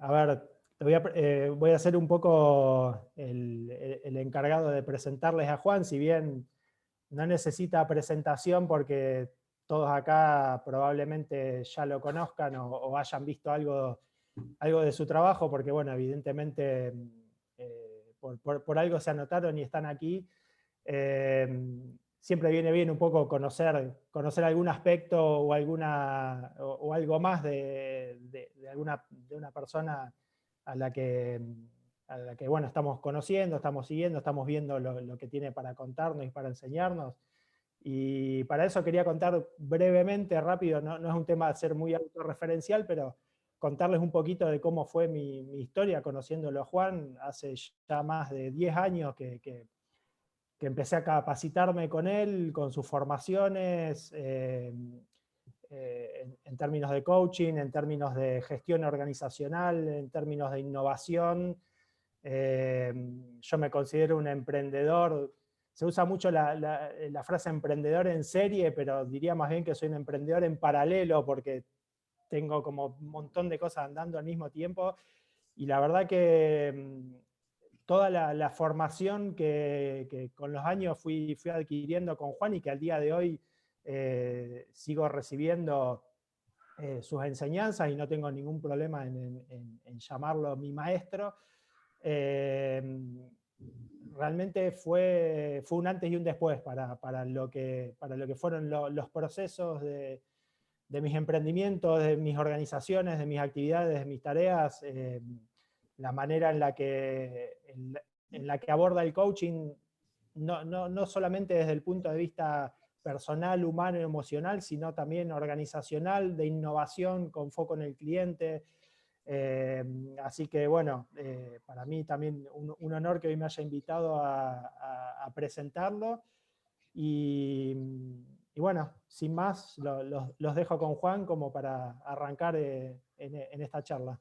A ver, voy a ser un poco el encargado de presentarles a Juan, si bien no necesita presentación porque todos acá probablemente ya lo conozcan o hayan visto algo de su trabajo, porque bueno, evidentemente por algo se anotaron y están aquí. Siempre viene bien un poco conocer algún aspecto o algo más de una persona a la que, bueno, estamos conociendo, estamos siguiendo, estamos viendo lo que tiene para contarnos y para enseñarnos. Y para eso quería contar brevemente, rápido, no es un tema de ser muy autorreferencial, pero contarles un poquito de cómo fue mi historia conociéndolo a Juan. Hace ya más de 10 años que empecé a capacitarme con él, con sus formaciones, en términos de coaching, en términos de gestión organizacional, en términos de innovación. Yo me considero un emprendedor. Se usa mucho la frase emprendedor en serie, pero diría más bien que soy un emprendedor en paralelo, porque tengo como un montón de cosas andando al mismo tiempo. Y la verdad que toda la formación que con los años fui adquiriendo con Juan y que al día de hoy sigo recibiendo sus enseñanzas y no tengo ningún problema en llamarlo mi maestro. Realmente fue un antes y un después para lo que fueron los procesos de mis emprendimientos, de mis organizaciones, de mis actividades, de mis tareas. La manera en la que aborda el coaching, no solamente desde el punto de vista personal, humano y emocional, sino también organizacional, de innovación, con foco en el cliente. Así que bueno, para mí también un honor que hoy me haya invitado a presentarlo. Y bueno, sin más, los dejo con Juan como para arrancar en esta charla.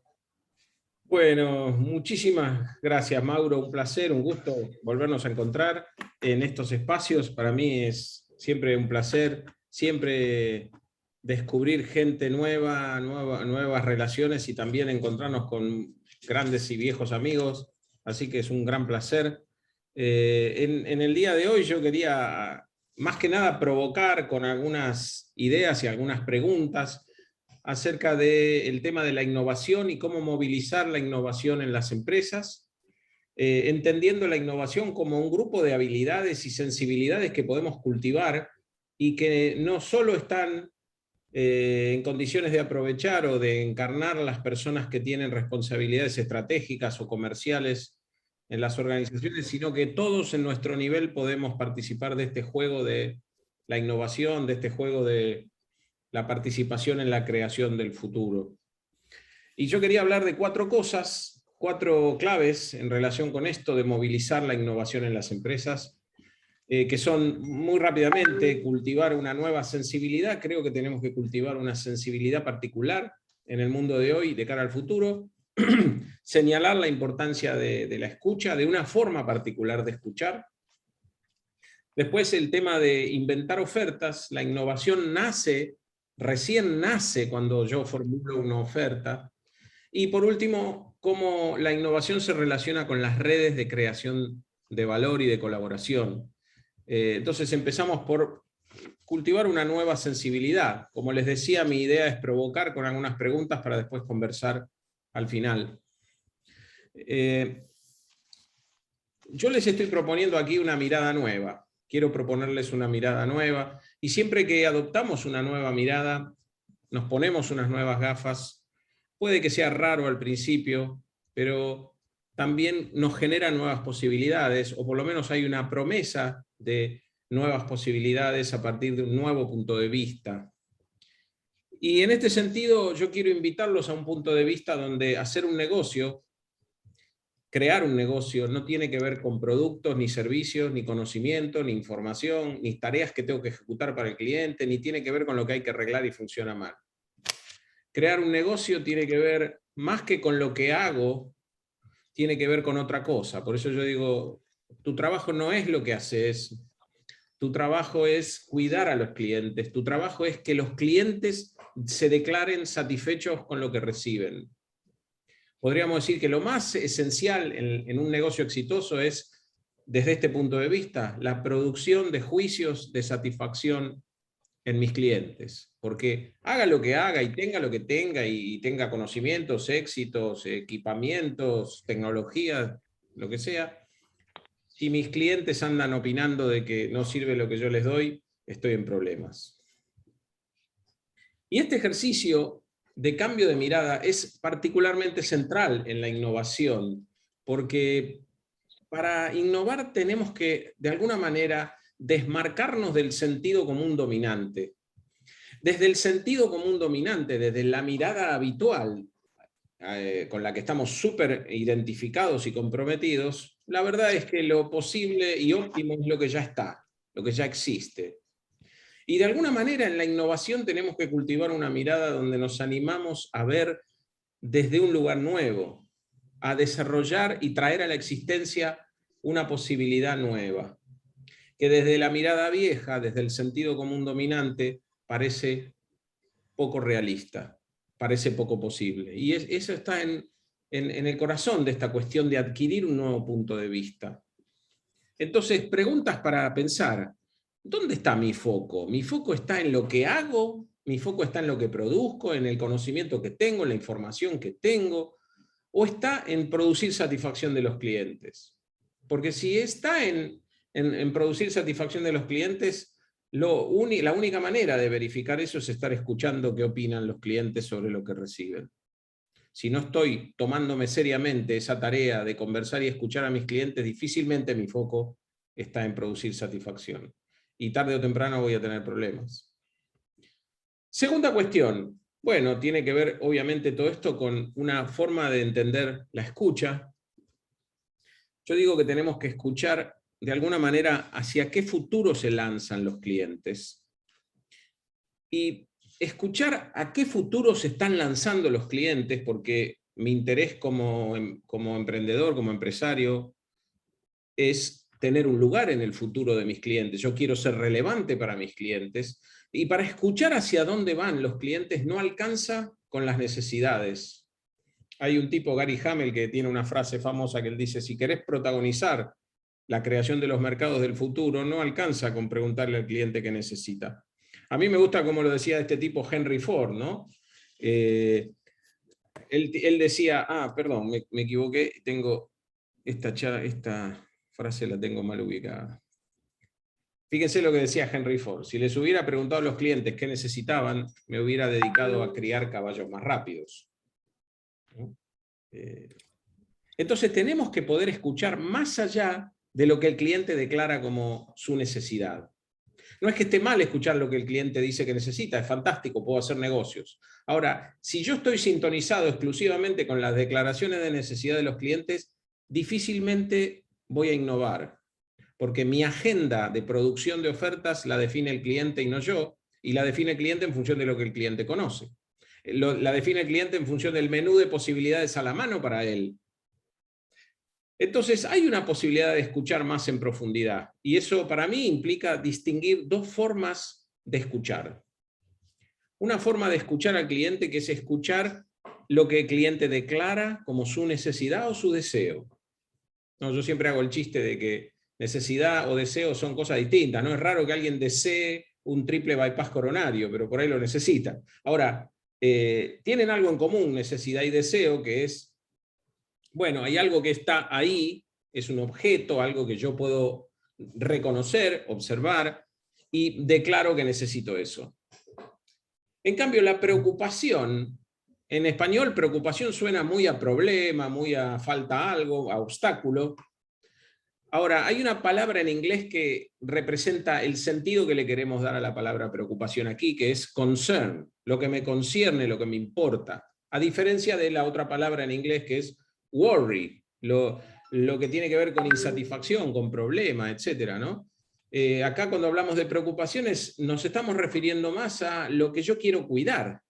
Bueno, muchísimas gracias, Mauro. Un placer, un gusto volvernos a encontrar en estos espacios. Para mí es siempre un placer, siempre descubrir gente nuevas relaciones y también encontrarnos con grandes y viejos amigos. Así que es un gran placer. En el día de hoy yo quería, más que nada, provocar con algunas ideas y algunas preguntas acerca del tema de la innovación y cómo movilizar la innovación en las empresas, entendiendo la innovación como un grupo de habilidades y sensibilidades que podemos cultivar y que no solo están en condiciones de aprovechar o de encarnar las personas que tienen responsabilidades estratégicas o comerciales en las organizaciones, sino que todos en nuestro nivel podemos participar de este juego de la innovación, de este juego de la participación en la creación del futuro. Y yo quería hablar de 4 cosas, 4 claves en relación con esto de movilizar la innovación en las empresas, que son muy rápidamente cultivar una nueva sensibilidad. Creo que tenemos que cultivar una sensibilidad particular en el mundo de hoy de cara al futuro, señalar la importancia de la escucha, de una forma particular de escuchar. Después el tema de inventar ofertas. La innovación recién nace cuando yo formulo una oferta. Y por último, cómo la innovación se relaciona con las redes de creación de valor y de colaboración. Entonces empezamos por cultivar una nueva sensibilidad. Como les decía, mi idea es provocar con algunas preguntas para después conversar al final. Yo les estoy proponiendo aquí una mirada nueva. Quiero proponerles una mirada nueva. Y siempre que adoptamos una nueva mirada, nos ponemos unas nuevas gafas, puede que sea raro al principio, pero también nos genera nuevas posibilidades, o por lo menos hay una promesa de nuevas posibilidades a partir de un nuevo punto de vista. Y en este sentido, yo quiero invitarlos a un punto de vista donde hacer un negocio, crear un negocio, no tiene que ver con productos, ni servicios, ni conocimiento, ni información, ni tareas que tengo que ejecutar para el cliente, ni tiene que ver con lo que hay que arreglar y funciona mal. Crear un negocio tiene que ver, más que con lo que hago, tiene que ver con otra cosa. Por eso yo digo, tu trabajo no es lo que haces, tu trabajo es cuidar a los clientes, tu trabajo es que los clientes se declaren satisfechos con lo que reciben. podríamos decir que lo más esencial en un negocio exitoso es, desde este punto de vista, la producción de juicios de satisfacción en mis clientes. Porque haga lo que haga y tenga lo que tenga y tenga conocimientos, éxitos, equipamientos, tecnología, lo que sea, si mis clientes andan opinando de que no sirve lo que yo les doy, estoy en problemas. Y este ejercicio de cambio de mirada es particularmente central en la innovación, porque para innovar tenemos que, de alguna manera, desmarcarnos del sentido común dominante. Desde el sentido común dominante, desde la mirada habitual, con la que estamos súper identificados y comprometidos, la verdad es que lo posible y óptimo es lo que ya está, lo que ya existe. Y de alguna manera en la innovación tenemos que cultivar una mirada donde nos animamos a ver desde un lugar nuevo, a desarrollar y traer a la existencia una posibilidad nueva, que desde la mirada vieja, desde el sentido común dominante, parece poco realista, parece poco posible. Y eso está en el corazón de esta cuestión de adquirir un nuevo punto de vista. Entonces, preguntas para pensar. ¿Dónde está mi foco? ¿Mi foco está en lo que hago? ¿Mi foco está en lo que produzco, en el conocimiento que tengo, en la información que tengo? ¿O está en producir satisfacción de los clientes? Porque si está en producir satisfacción de los clientes, la única manera de verificar eso es estar escuchando qué opinan los clientes sobre lo que reciben. Si no estoy tomándome seriamente esa tarea de conversar y escuchar a mis clientes, difícilmente mi foco está en producir satisfacción. Y tarde o temprano voy a tener problemas. Segunda cuestión. Bueno, tiene que ver obviamente todo esto con una forma de entender la escucha. Yo digo que tenemos que escuchar de alguna manera hacia qué futuro se lanzan los clientes. Y escuchar a qué futuro se están lanzando los clientes, porque mi interés como emprendedor, como empresario, es tener un lugar en el futuro de mis clientes. Yo quiero ser relevante para mis clientes, y para escuchar hacia dónde van los clientes no alcanza con las necesidades. Hay un tipo, Gary Hamel, que tiene una frase famosa que él dice: si querés protagonizar la creación de los mercados del futuro, no alcanza con preguntarle al cliente qué necesita. A mí me gusta como lo decía este tipo Henry Ford, ¿no? Él decía, perdón, me equivoqué, tengo esta frase la tengo mal ubicada. Fíjense lo que decía Henry Ford: si les hubiera preguntado a los clientes qué necesitaban, me hubiera dedicado a criar caballos más rápidos. ¿No? Entonces tenemos que poder escuchar más allá de lo que el cliente declara como su necesidad. No es que esté mal escuchar lo que el cliente dice que necesita, es fantástico, puedo hacer negocios. Ahora, si yo estoy sintonizado exclusivamente con las declaraciones de necesidad de los clientes, difícilmente voy a innovar, porque mi agenda de producción de ofertas la define el cliente y no yo, y la define el cliente en función de lo que el cliente conoce. La define el cliente en función del menú de posibilidades a la mano para él. Entonces hay una posibilidad de escuchar más en profundidad, y eso para mí implica distinguir dos formas de escuchar. Una forma de escuchar al cliente, que es escuchar lo que el cliente declara como su necesidad o su deseo. No, yo siempre hago el chiste de que necesidad o deseo son cosas distintas. No es raro que alguien desee un triple bypass coronario, pero por ahí lo necesita. Ahora, tienen algo en común, necesidad y deseo, que es, bueno, hay algo que está ahí, es un objeto, algo que yo puedo reconocer, observar, y declaro que necesito eso. En cambio, la preocupación, en español preocupación suena muy a problema, muy a falta algo, a obstáculo. Ahora, hay una palabra en inglés que representa el sentido que le queremos dar a la palabra preocupación aquí, que es concern, lo que me concierne, lo que me importa, a diferencia de la otra palabra en inglés que es worry, lo que tiene que ver con insatisfacción, con problema, etcétera, ¿no? Acá cuando hablamos de preocupaciones nos estamos refiriendo más a lo que yo quiero cuidar.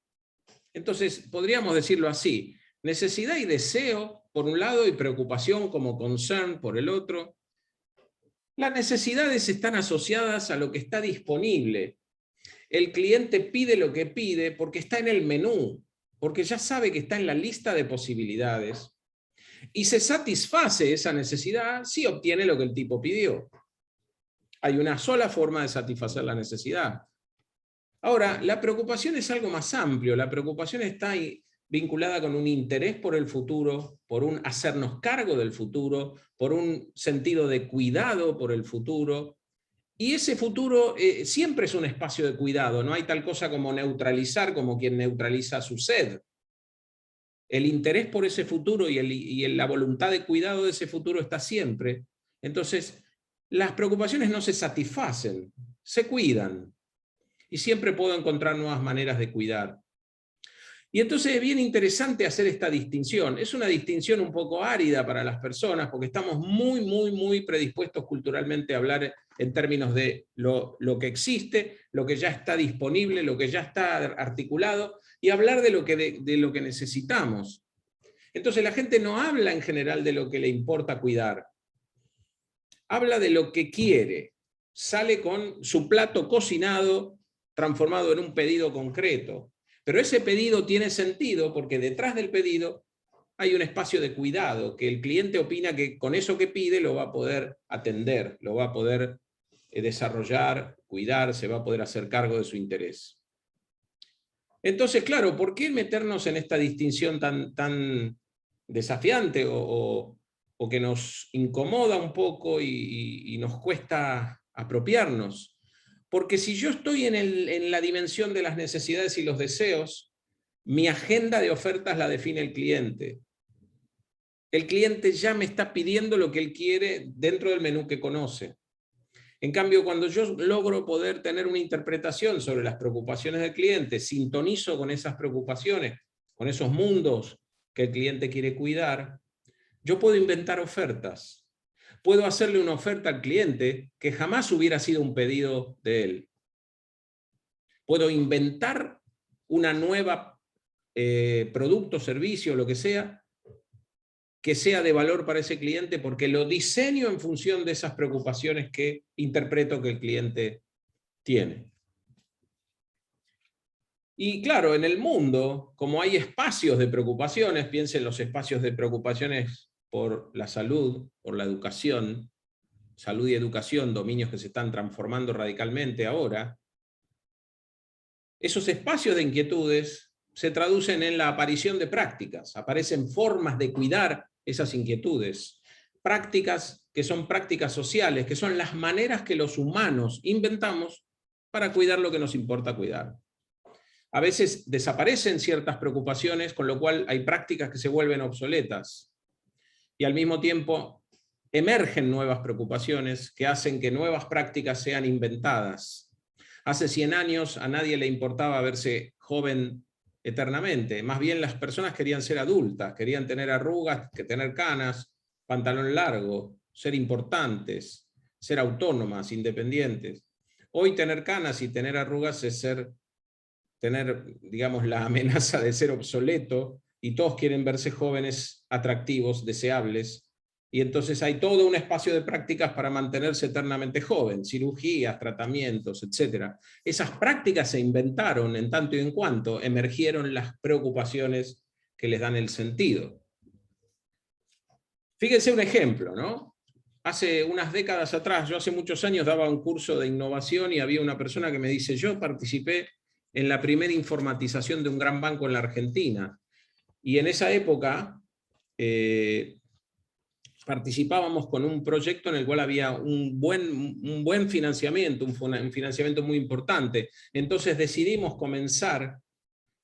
Entonces, podríamos decirlo así: necesidad y deseo por un lado y preocupación como concern por el otro. Las necesidades están asociadas a lo que está disponible. El cliente pide lo que pide porque está en el menú, porque ya sabe que está en la lista de posibilidades y se satisface esa necesidad si obtiene lo que el tipo pidió. Hay una sola forma de satisfacer la necesidad. Ahora, la preocupación es algo más amplio. La preocupación está vinculada con un interés por el futuro, por un hacernos cargo del futuro, por un sentido de cuidado por el futuro. Y ese futuro siempre es un espacio de cuidado. No hay tal cosa como neutralizar, como quien neutraliza su sed. El interés por ese futuro y la voluntad de cuidado de ese futuro está siempre. Entonces, las preocupaciones no se satisfacen, se cuidan. Y siempre puedo encontrar nuevas maneras de cuidar. Y entonces es bien interesante hacer esta distinción. Es una distinción un poco árida para las personas, porque estamos muy predispuestos culturalmente a hablar en términos de lo que existe, lo que ya está disponible, lo que ya está articulado, y hablar de lo que necesitamos. Entonces la gente no habla en general de lo que le importa cuidar. Habla de lo que quiere. Sale con su plato cocinado, transformado en un pedido concreto. Pero ese pedido tiene sentido porque detrás del pedido hay un espacio de cuidado, que el cliente opina que con eso que pide lo va a poder atender, lo va a poder desarrollar, cuidar, se va a poder hacer cargo de su interés. Entonces, claro, ¿por qué meternos en esta distinción tan desafiante o que nos incomoda un poco y nos cuesta apropiarnos? Porque si yo estoy en la dimensión de las necesidades y los deseos, mi agenda de ofertas la define el cliente. El cliente ya me está pidiendo lo que él quiere dentro del menú que conoce. En cambio, cuando yo logro poder tener una interpretación sobre las preocupaciones del cliente, sintonizo con esas preocupaciones, con esos mundos que el cliente quiere cuidar, yo puedo inventar ofertas. Puedo hacerle una oferta al cliente que jamás hubiera sido un pedido de él. Puedo inventar una nueva producto, servicio, lo que sea de valor para ese cliente porque lo diseño en función de esas preocupaciones que interpreto que el cliente tiene. Y claro, en el mundo, como hay espacios de preocupaciones, piensen los espacios de preocupaciones por la salud, por la educación, salud y educación, dominios que se están transformando radicalmente ahora, esos espacios de inquietudes se traducen en la aparición de prácticas, aparecen formas de cuidar esas inquietudes, prácticas que son prácticas sociales, que son las maneras que los humanos inventamos para cuidar lo que nos importa cuidar. A veces desaparecen ciertas preocupaciones, con lo cual hay prácticas que se vuelven obsoletas. Y al mismo tiempo emergen nuevas preocupaciones que hacen que nuevas prácticas sean inventadas. Hace 100 años a nadie le importaba verse joven eternamente. Más bien las personas querían ser adultas, querían tener arrugas, tener canas, pantalón largo, ser importantes, ser autónomas, independientes. Hoy tener canas y tener arrugas es tener, digamos, la amenaza de ser obsoleto, y todos quieren verse jóvenes, atractivos, deseables, y entonces hay todo un espacio de prácticas para mantenerse eternamente joven, cirugías, tratamientos, etc. Esas prácticas se inventaron en tanto y en cuanto emergieron las preocupaciones que les dan el sentido. Fíjense un ejemplo, ¿no? Hace unas décadas atrás, yo hace muchos años daba un curso de innovación y había una persona que me dice, yo participé en la primera informatización de un gran banco en la Argentina. Y en esa época participábamos con un proyecto en el cual había un buen financiamiento, un financiamiento muy importante. Entonces decidimos comenzar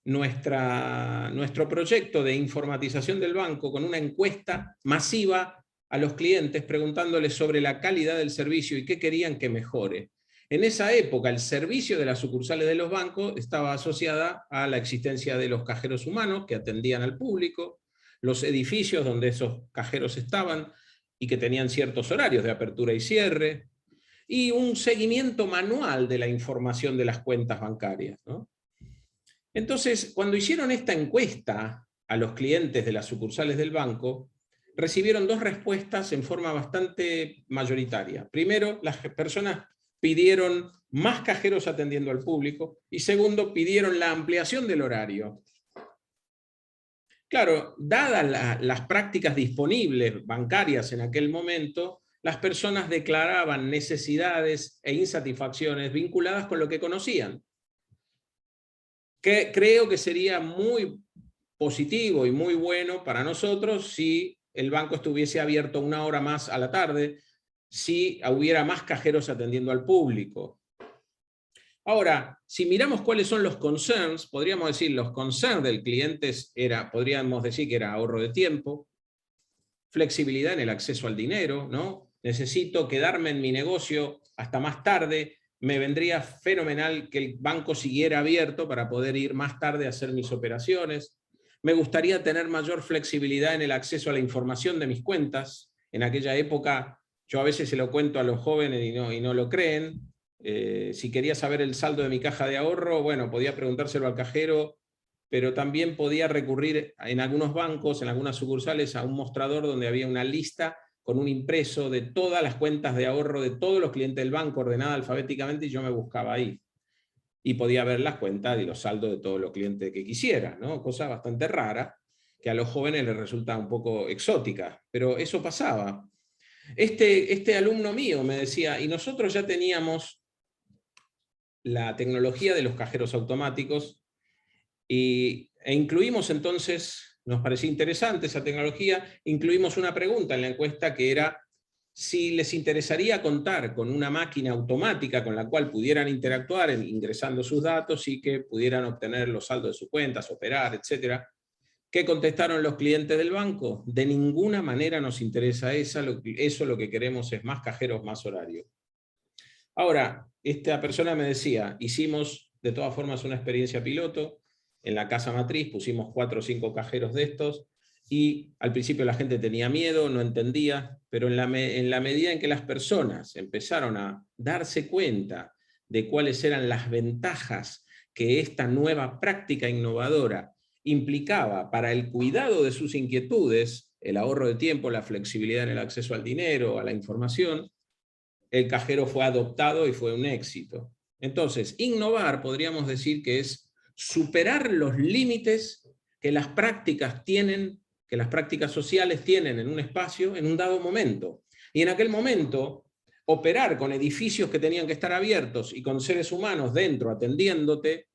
nuestro proyecto de informatización del banco con una encuesta masiva a los clientes preguntándoles sobre la calidad del servicio y qué querían que mejore. En esa época, el servicio de las sucursales de los bancos estaba asociada a la existencia de los cajeros humanos que atendían al público, los edificios donde esos cajeros estaban y que tenían ciertos horarios de apertura y cierre, y un seguimiento manual de la información de las cuentas bancarias, ¿no? Entonces, cuando hicieron esta encuesta a los clientes de las sucursales del banco, recibieron dos respuestas en forma bastante mayoritaria. Primero, las personas pidieron más cajeros atendiendo al público, y segundo, pidieron la ampliación del horario. Claro, dadas las prácticas disponibles bancarias en aquel momento, las personas declaraban necesidades e insatisfacciones vinculadas con lo que conocían. Que creo que sería muy positivo y muy bueno para nosotros si el banco estuviese abierto 1 hora más a la tarde, si hubiera más cajeros atendiendo al público. Ahora, si miramos cuáles son los concerns, podríamos decir los concerns del cliente podríamos decir que era ahorro de tiempo, flexibilidad en el acceso al dinero, ¿no? Necesito quedarme en mi negocio hasta más tarde, me vendría fenomenal que el banco siguiera abierto para poder ir más tarde a hacer mis operaciones. Me gustaría tener mayor flexibilidad en el acceso a la información de mis cuentas. En aquella época, yo a veces se lo cuento a los jóvenes y no lo creen. Si quería saber el saldo de mi caja de ahorro, bueno, podía preguntárselo al cajero, pero también podía recurrir en algunos bancos, en algunas sucursales, a un mostrador donde había una lista con un impreso de todas las cuentas de ahorro de todos los clientes del banco, ordenada alfabéticamente, y yo me buscaba ahí. Y podía ver las cuentas y los saldos de todos los clientes que quisiera, ¿no? Cosa bastante rara, que a los jóvenes les resulta un poco exótica, pero eso pasaba. Este alumno mío me decía, y nosotros ya teníamos la tecnología de los cajeros automáticos, e incluimos entonces, nos parecía interesante esa tecnología, incluimos una pregunta en la encuesta que era si les interesaría contar con una máquina automática con la cual pudieran interactuar ingresando sus datos y que pudieran obtener los saldos de sus cuentas, operar, etc. ¿Qué contestaron los clientes del banco? De ninguna manera nos interesa eso, lo que queremos es más cajeros, más horario. Ahora, esta persona me decía, hicimos de todas formas una experiencia piloto, en la casa matriz pusimos 4 o 5 cajeros de estos, y al principio la gente tenía miedo, no entendía, pero en la medida en que las personas empezaron a darse cuenta de cuáles eran las ventajas que esta nueva práctica innovadora implicaba para el cuidado de sus inquietudes, el ahorro de tiempo, la flexibilidad en el acceso al dinero, a la información, el cajero fue adoptado y fue un éxito. Entonces, innovar podríamos decir que es superar los límites que las prácticas tienen, que las prácticas sociales tienen en un espacio, en un dado momento. Y en aquel momento, operar con edificios que tenían que estar abiertos y con seres humanos dentro atendiéndote,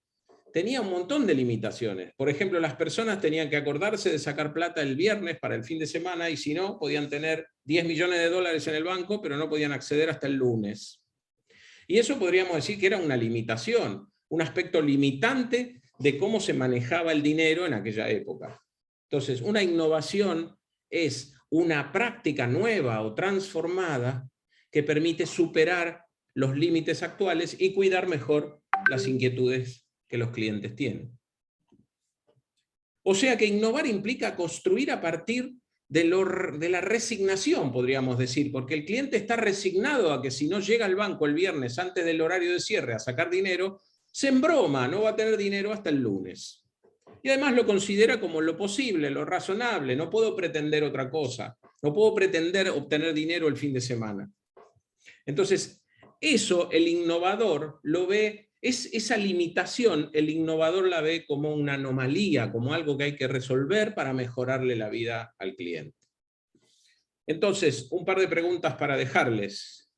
tenía un montón de limitaciones. Por ejemplo, las personas tenían que acordarse de sacar plata el viernes para el fin de semana, y si no, podían tener 10 millones de dólares en el banco, pero no podían acceder hasta el lunes. Y eso podríamos decir que era una limitación, un aspecto limitante de cómo se manejaba el dinero en aquella época. Entonces, una innovación es una práctica nueva o transformada que permite superar los límites actuales y cuidar mejor las inquietudes que los clientes tienen. O sea que innovar implica construir a partir de la resignación, podríamos decir, porque el cliente está resignado a que si no llega al banco el viernes antes del horario de cierre a sacar dinero, se embroma, no va a tener dinero hasta el lunes. Y además lo considera como lo posible, lo razonable, no puedo pretender otra cosa, no puedo pretender obtener dinero el fin de semana. Entonces, eso el innovador lo ve, esa limitación, el innovador la ve como una anomalía, como algo que hay que resolver para mejorarle la vida al cliente. Entonces, un par de preguntas para dejarles.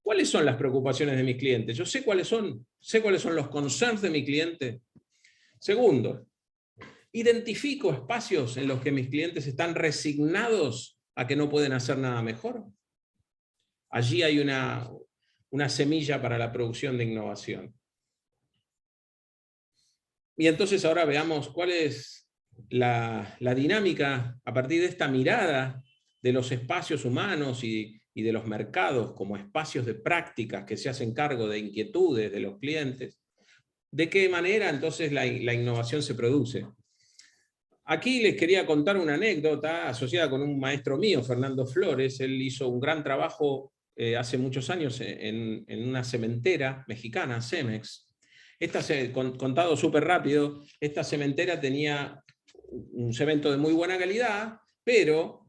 ¿Cuáles son las preocupaciones de mis clientes? Yo sé cuáles son los concerns de mi cliente. Segundo, ¿identifico espacios en los que mis clientes están resignados a que no pueden hacer nada mejor? Allí hay una semilla para la producción de innovación. Y entonces ahora veamos cuál es la dinámica a partir de esta mirada de los espacios humanos y de los mercados como espacios de prácticas que se hacen cargo de inquietudes de los clientes. ¿De qué manera entonces la innovación se produce? Aquí les quería contar una anécdota asociada con un maestro mío, Fernando Flores. Él hizo un gran trabajo hace muchos años en una cementera mexicana, Cemex. Contado súper rápido, esta cementera tenía un cemento de muy buena calidad, pero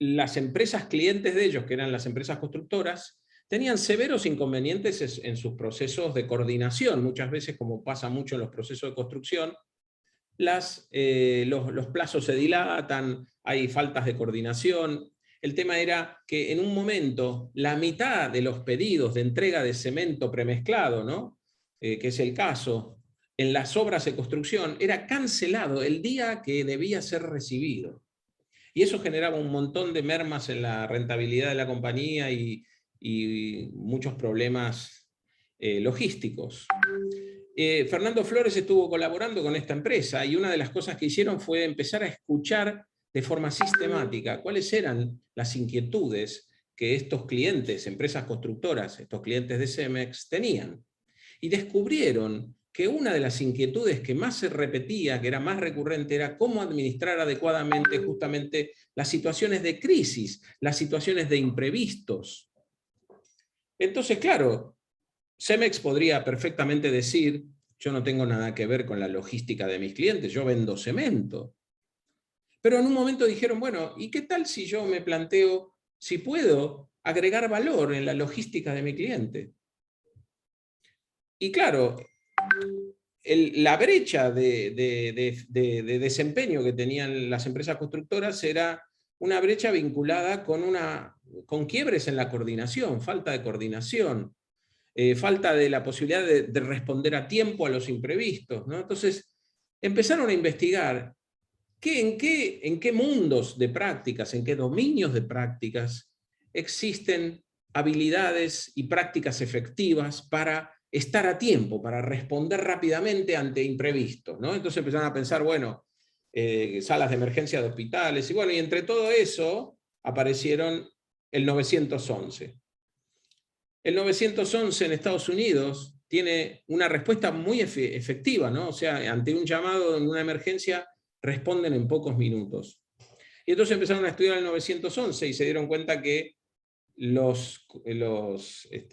las empresas clientes de ellos, que eran las empresas constructoras, tenían severos inconvenientes en sus procesos de coordinación. Muchas veces, como pasa mucho en los procesos de construcción, los plazos se dilatan, hay faltas de coordinación. El tema era que en un momento la mitad de los pedidos de entrega de cemento premezclado, ¿no? Que es el caso, en las obras de construcción, era cancelado el día que debía ser recibido. Y eso generaba un montón de mermas en la rentabilidad de la compañía y muchos problemas logísticos. Fernando Flores estuvo colaborando con esta empresa y una de las cosas que hicieron fue empezar a escuchar de forma sistemática cuáles eran las inquietudes que estos clientes, empresas constructoras, estos clientes de Cemex tenían. Y descubrieron que una de las inquietudes que más se repetía, que era más recurrente, era cómo administrar adecuadamente justamente las situaciones de crisis, las situaciones de imprevistos. Entonces, claro, Cemex podría perfectamente decir, yo no tengo nada que ver con la logística de mis clientes, yo vendo cemento. Pero en un momento dijeron, bueno, ¿y qué tal si yo me planteo si puedo agregar valor en la logística de mi cliente? Y claro, la brecha de desempeño que tenían las empresas constructoras era una brecha vinculada con quiebres en la coordinación, falta de coordinación, falta de la posibilidad de responder a tiempo a los imprevistos, ¿no? Entonces, empezaron a investigar en qué mundos de prácticas, en qué dominios de prácticas existen habilidades y prácticas efectivas para estar a tiempo, para responder rápidamente ante imprevistos, ¿no? Entonces empezaron a pensar, bueno, salas de emergencia de hospitales, y bueno, y entre todo eso aparecieron el 911. El 911 en Estados Unidos tiene una respuesta muy efectiva, ¿no? O sea, ante un llamado en una emergencia responden en pocos minutos. Y entonces empezaron a estudiar el 911 y se dieron cuenta que los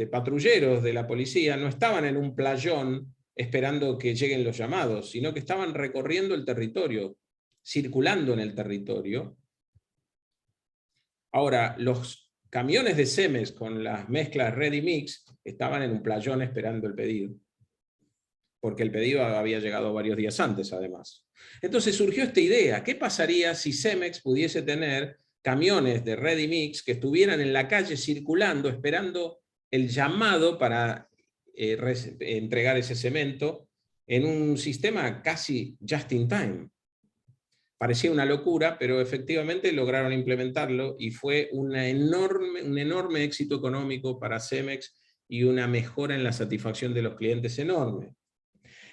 patrulleros de la policía no estaban en un playón esperando que lleguen los llamados, sino que estaban recorriendo el territorio, circulando en el territorio. Ahora, los camiones de Cemex con las mezclas Ready Mix estaban en un playón esperando el pedido, porque el pedido había llegado varios días antes, además. Entonces surgió esta idea, ¿qué pasaría si Cemex pudiese tener camiones de Ready Mix que estuvieran en la calle circulando, esperando el llamado para entregar ese cemento en un sistema casi just in time? Parecía una locura, pero efectivamente lograron implementarlo y fue un enorme éxito económico para Cemex y una mejora en la satisfacción de los clientes enorme.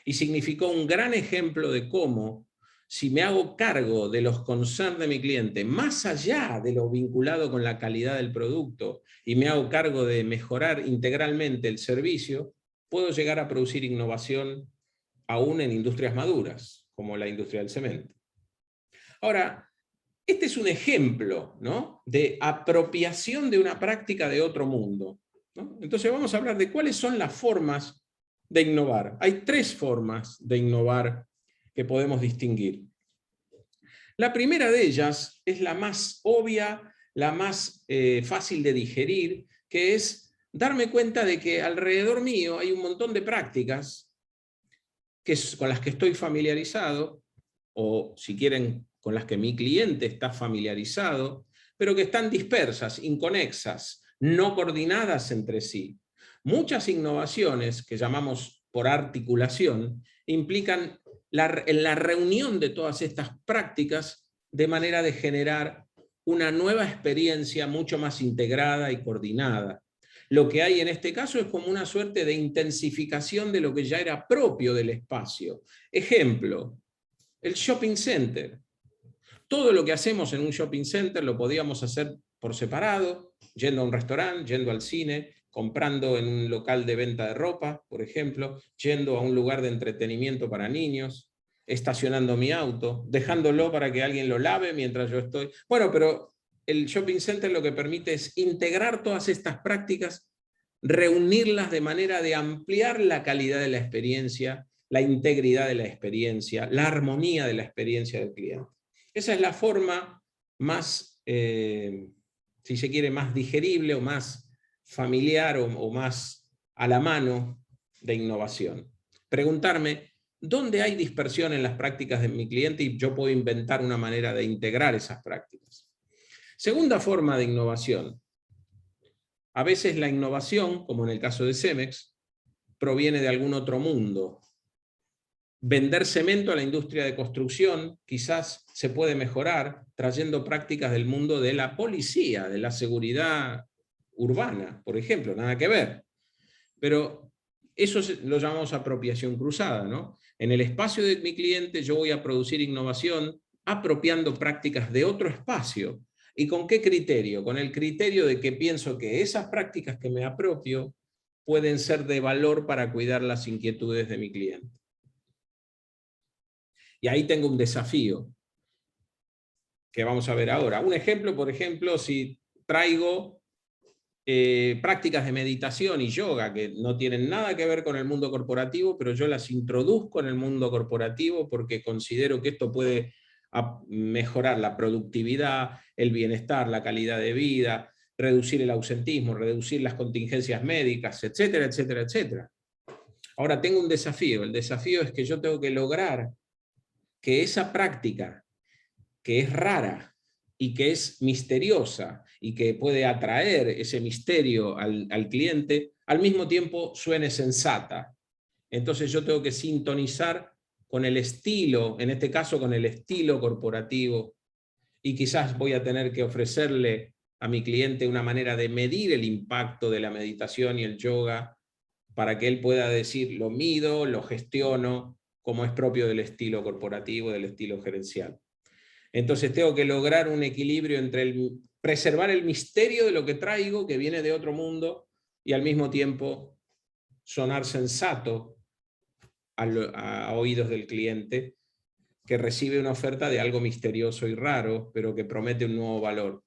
Y significó un gran ejemplo de cómo, si me hago cargo de los concerns de mi cliente, más allá de lo vinculado con la calidad del producto, y me hago cargo de mejorar integralmente el servicio, puedo llegar a producir innovación aún en industrias maduras, como la industria del cemento. Ahora, este es un ejemplo, ¿no?, de apropiación de una práctica de otro mundo, ¿no? Entonces vamos a hablar de cuáles son las formas de innovar. Hay tres formas de innovar que podemos distinguir. La primera de ellas es la más obvia, la más fácil de digerir, que es darme cuenta de que alrededor mío hay un montón de prácticas con las que estoy familiarizado, o si quieren, con las que mi cliente está familiarizado, pero que están dispersas, inconexas, no coordinadas entre sí. Muchas innovaciones, que llamamos por articulación, implican en la reunión de todas estas prácticas de manera de generar una nueva experiencia mucho más integrada y coordinada. Lo que hay en este caso es como una suerte de intensificación de lo que ya era propio del espacio. Ejemplo, el shopping center. Todo lo que hacemos en un shopping center lo podíamos hacer por separado, yendo a un restaurante, yendo al cine, comprando en un local de venta de ropa, por ejemplo, yendo a un lugar de entretenimiento para niños, estacionando mi auto, dejándolo para que alguien lo lave mientras yo estoy. Bueno, pero el shopping center lo que permite es integrar todas estas prácticas, reunirlas de manera de ampliar la calidad de la experiencia, la integridad de la experiencia, la armonía de la experiencia del cliente. Esa es la forma más, si se quiere, más digerible o más familiar o más a la mano de innovación. Preguntarme, ¿dónde hay dispersión en las prácticas de mi cliente? Y yo puedo inventar una manera de integrar esas prácticas. Segunda forma de innovación. A veces la innovación, como en el caso de Cemex, proviene de algún otro mundo. Vender cemento a la industria de construcción quizás se puede mejorar trayendo prácticas del mundo de la policía, de la seguridad urbana, por ejemplo, nada que ver. Pero eso lo llamamos apropiación cruzada, ¿no? En el espacio de mi cliente yo voy a producir innovación apropiando prácticas de otro espacio. ¿Y con qué criterio? Con el criterio de que pienso que esas prácticas que me apropio pueden ser de valor para cuidar las inquietudes de mi cliente. Y ahí tengo un desafío que vamos a ver ahora. Un ejemplo, por ejemplo, si traigo prácticas de meditación y yoga que no tienen nada que ver con el mundo corporativo, pero yo las introduzco en el mundo corporativo porque considero que esto puede mejorar la productividad, el bienestar, la calidad de vida, reducir el ausentismo, reducir las contingencias médicas, etcétera, etcétera, etcétera. Ahora tengo un desafío. El desafío es que yo tengo que lograr que esa práctica, que es rara y que es misteriosa y que puede atraer ese misterio al cliente, al mismo tiempo suene sensata. Entonces yo tengo que sintonizar con el estilo, en este caso con el estilo corporativo, y quizás voy a tener que ofrecerle a mi cliente una manera de medir el impacto de la meditación y el yoga para que él pueda decir, lo mido, lo gestiono, como es propio del estilo corporativo, del estilo gerencial. Entonces tengo que lograr un equilibrio entre preservar el misterio de lo que traigo, que viene de otro mundo, y al mismo tiempo sonar sensato a oídos del cliente, que recibe una oferta de algo misterioso y raro, pero que promete un nuevo valor.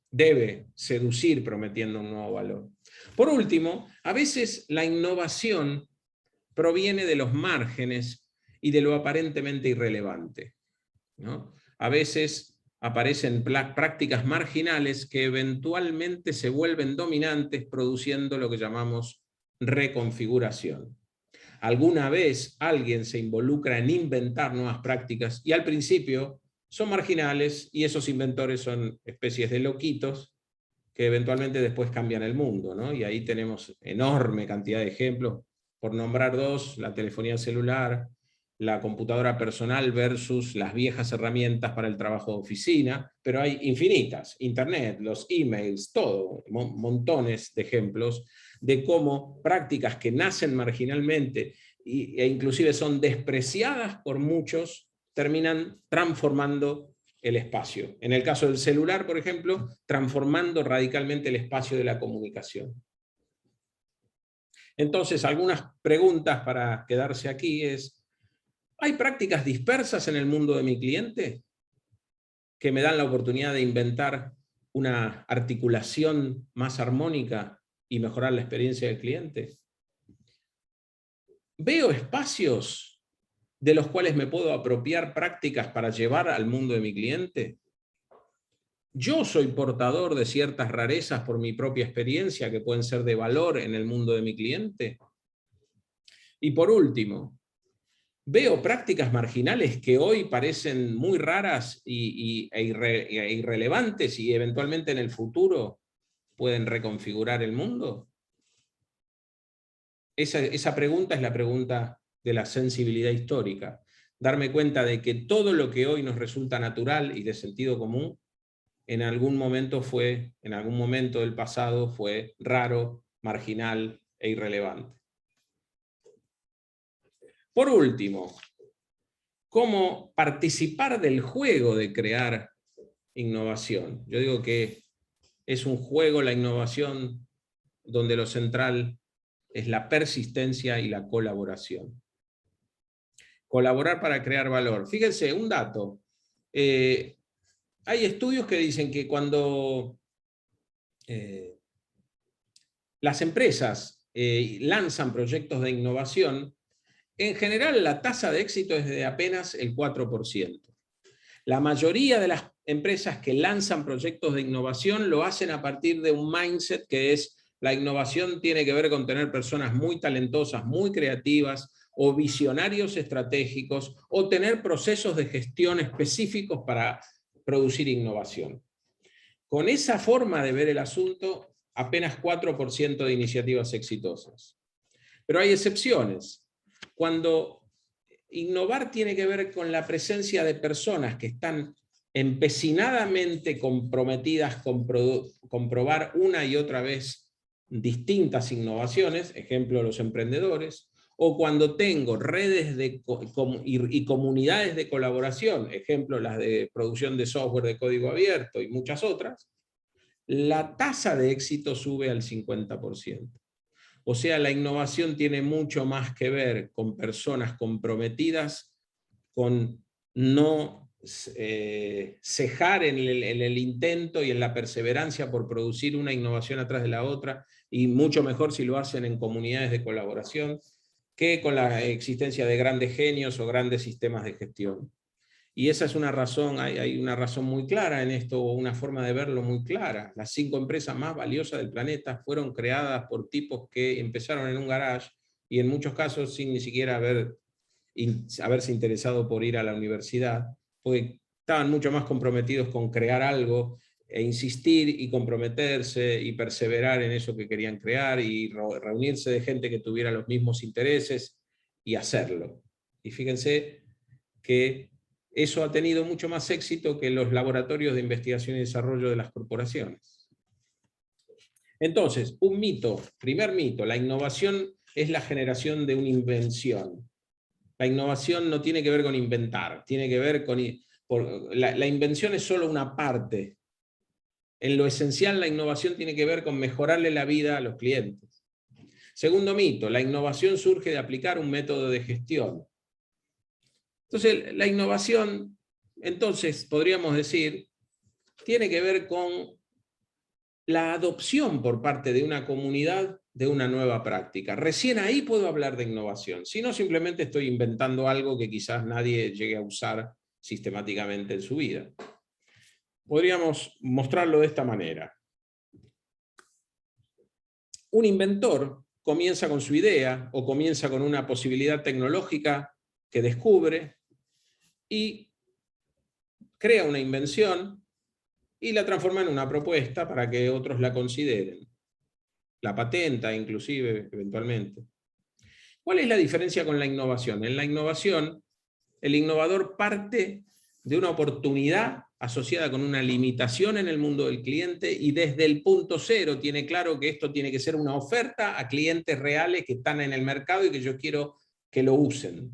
Debe seducir prometiendo un nuevo valor. Por último, a veces la innovación proviene de los márgenes y de lo aparentemente irrelevante, ¿no? A veces aparecen prácticas marginales que eventualmente se vuelven dominantes, produciendo lo que llamamos reconfiguración. Alguna vez alguien se involucra en inventar nuevas prácticas y al principio son marginales y esos inventores son especies de loquitos que eventualmente después cambian el mundo, ¿no? Y ahí tenemos enorme cantidad de ejemplos. Por nombrar dos, la telefonía celular, la computadora personal versus las viejas herramientas para el trabajo de oficina, pero hay infinitas, internet, los emails, todo, montones de ejemplos de cómo prácticas que nacen marginalmente e inclusive son despreciadas por muchos, terminan transformando el espacio. En el caso del celular, por ejemplo, transformando radicalmente el espacio de la comunicación. Entonces, algunas preguntas para quedarse aquí es, ¿hay prácticas dispersas en el mundo de mi cliente que me dan la oportunidad de inventar una articulación más armónica y mejorar la experiencia del cliente? ¿Veo espacios de los cuales me puedo apropiar prácticas para llevar al mundo de mi cliente? ¿Yo soy portador de ciertas rarezas por mi propia experiencia que pueden ser de valor en el mundo de mi cliente? Y por último, ¿veo prácticas marginales que hoy parecen muy raras e irrelevantes y eventualmente en el futuro pueden reconfigurar el mundo? Esa pregunta es la pregunta de la sensibilidad histórica. Darme cuenta de que todo lo que hoy nos resulta natural y de sentido común, en algún momento del pasado fue raro, marginal e irrelevante. Por último, ¿cómo participar del juego de crear innovación? Yo digo que es un juego la innovación donde lo central es la persistencia y la colaboración. Colaborar para crear valor. Fíjense, un dato. Hay estudios que dicen que cuando las empresas lanzan proyectos de innovación, en general la tasa de éxito es de apenas el 4%. La mayoría de las empresas que lanzan proyectos de innovación lo hacen a partir de un mindset que es: la innovación tiene que ver con tener personas muy talentosas, muy creativas, o visionarios estratégicos, o tener procesos de gestión específicos para producir innovación. Con esa forma de ver el asunto, apenas 4% de iniciativas exitosas. Pero hay excepciones. Cuando innovar tiene que ver con la presencia de personas que están empecinadamente comprometidas con probar una y otra vez distintas innovaciones, ejemplo los emprendedores, o cuando tengo redes y comunidades de colaboración, ejemplo las de producción de software de código abierto y muchas otras, la tasa de éxito sube al 50%. O sea, la innovación tiene mucho más que ver con personas comprometidas, con no cejar en el intento y en la perseverancia por producir una innovación atrás de la otra, y mucho mejor si lo hacen en comunidades de colaboración, que con la existencia de grandes genios o grandes sistemas de gestión. Y esa es una razón, hay una razón muy clara en esto, o una forma de verlo muy clara. Las 5 empresas más valiosas del planeta fueron creadas por tipos que empezaron en un garage, y en muchos casos sin ni siquiera haberse interesado por ir a la universidad, porque estaban mucho más comprometidos con crear algo, e insistir y comprometerse y perseverar en eso que querían crear, y reunirse de gente que tuviera los mismos intereses y hacerlo. Y fíjense que eso ha tenido mucho más éxito que los laboratorios de investigación y desarrollo de las corporaciones. Entonces, un mito, primer mito, la innovación es la generación de una invención. La innovación no tiene que ver con inventar, tiene que ver con... La invención es solo una parte. En lo esencial, la innovación tiene que ver con mejorarle la vida a los clientes. Segundo mito, la innovación surge de aplicar un método de gestión. Entonces, la innovación, entonces, podríamos decir, tiene que ver con la adopción por parte de una comunidad de una nueva práctica. Recién ahí puedo hablar de innovación, si no simplemente estoy inventando algo que quizás nadie llegue a usar sistemáticamente en su vida. Podríamos mostrarlo de esta manera. Un inventor comienza con su idea o comienza con una posibilidad tecnológica que descubre y crea una invención y la transforma en una propuesta para que otros la consideren. La patenta inclusive, eventualmente. ¿Cuál es la diferencia con la innovación? En la innovación, el innovador parte de una oportunidad asociada con una limitación en el mundo del cliente, y desde el punto cero tiene claro que esto tiene que ser una oferta a clientes reales que están en el mercado y que yo quiero que lo usen.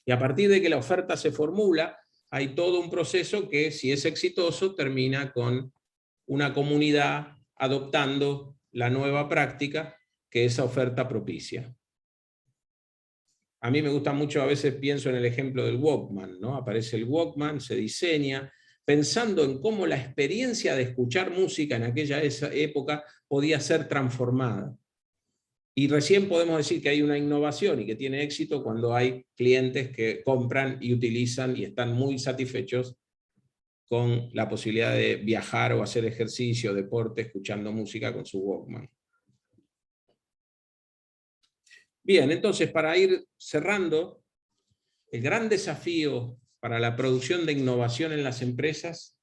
Y a partir de que la oferta se formula, hay todo un proceso que, si es exitoso, termina con una comunidad adoptando la nueva práctica que esa oferta propicia. A mí me gusta mucho, a veces pienso en el ejemplo del Walkman, ¿no? Aparece el Walkman, se diseña, pensando en cómo la experiencia de escuchar música en aquella época podía ser transformada. Y recién podemos decir que hay una innovación y que tiene éxito cuando hay clientes que compran y utilizan y están muy satisfechos con la posibilidad de viajar o hacer ejercicio, deporte, escuchando música con su Walkman. Bien, entonces, para ir cerrando, el gran desafío para la producción de innovación en las empresas,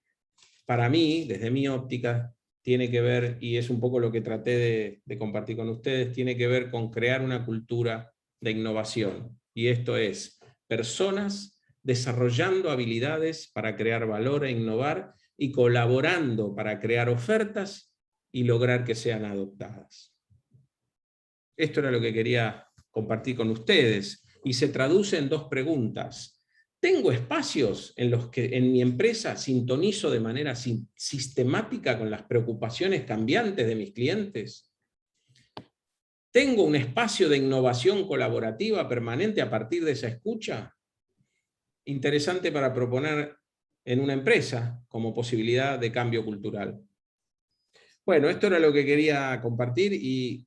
para mí, desde mi óptica, tiene que ver, y es un poco lo que traté de compartir con ustedes, tiene que ver con crear una cultura de innovación. Y esto es, personas desarrollando habilidades para crear valor e innovar, y colaborando para crear ofertas y lograr que sean adoptadas. Esto era lo que quería compartir con ustedes, y se traduce en 2 preguntas. ¿Tengo espacios en los que en mi empresa sintonizo de manera sistemática con las preocupaciones cambiantes de mis clientes? ¿Tengo un espacio de innovación colaborativa permanente a partir de esa escucha? Interesante para proponer en una empresa como posibilidad de cambio cultural. Bueno, esto era lo que quería compartir, y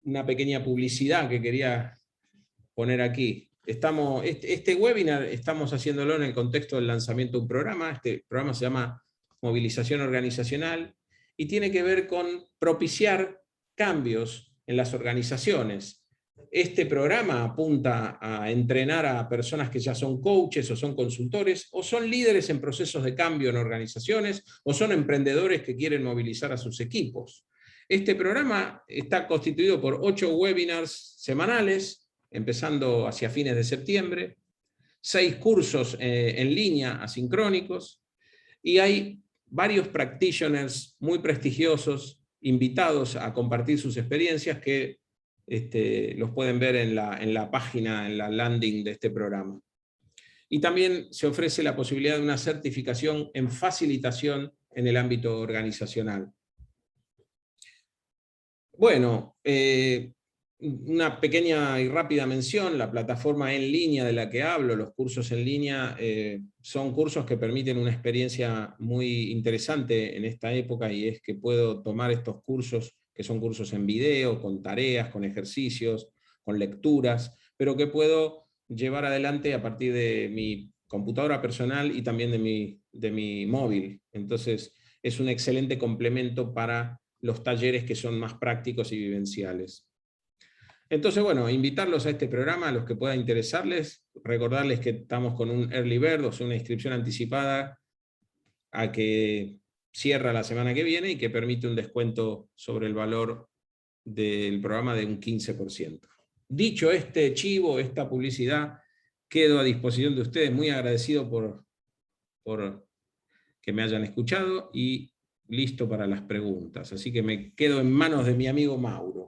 una pequeña publicidad que quería poner aquí. Este webinar estamos haciéndolo en el contexto del lanzamiento de un programa. Este programa se llama Movilización Organizacional y tiene que ver con propiciar cambios en las organizaciones, Este programa apunta a entrenar a personas que ya son coaches o son consultores o son líderes en procesos de cambio en organizaciones o son emprendedores que quieren movilizar a sus equipos. Este programa está constituido por 8 webinars semanales, empezando hacia fines de septiembre, 6 cursos en línea asincrónicos, y hay varios practitioners muy prestigiosos invitados a compartir sus experiencias que los pueden ver en la página, en la landing de este programa. Y también se ofrece la posibilidad de una certificación en facilitación en el ámbito organizacional. Bueno, una pequeña y rápida mención: la plataforma en línea de la que hablo, los cursos en línea, son cursos que permiten una experiencia muy interesante en esta época, y es que puedo tomar estos cursos, que son cursos en video, con tareas, con ejercicios, con lecturas, pero que puedo llevar adelante a partir de mi computadora personal y también de mi móvil. Entonces, es un excelente complemento para los talleres que son más prácticos y vivenciales. Entonces, bueno, invitarlos a este programa, a los que pueda interesarles, recordarles que estamos con un early bird, o sea, una inscripción anticipada a que cierra la semana que viene y que permite un descuento sobre el valor del programa de un 15%. Dicho este chivo, esta publicidad, quedo a disposición de ustedes, muy agradecido por que me hayan escuchado y listo para las preguntas. Así que me quedo en manos de mi amigo Mauro.